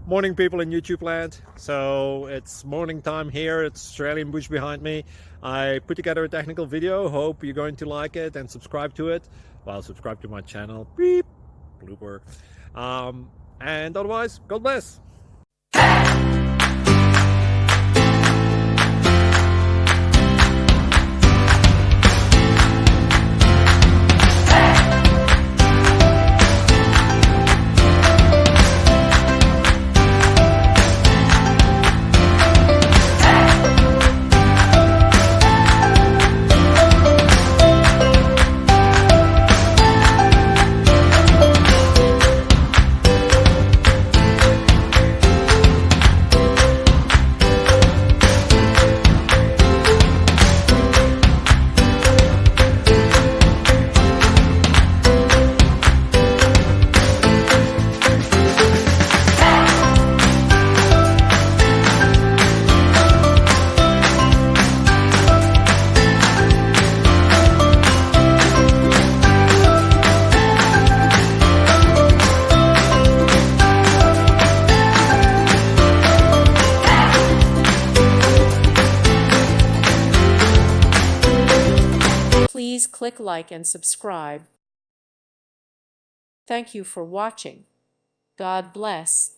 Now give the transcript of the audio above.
Morning, people in YouTube land. So it's morning time here. It's Australian bush behind me. I put together a technical video. Hope you're going to like it and subscribe to it. Well, subscribe to my channel. Beep. Blooper. And otherwise, God bless. Please click like and subscribe. Thank you for watching. God bless.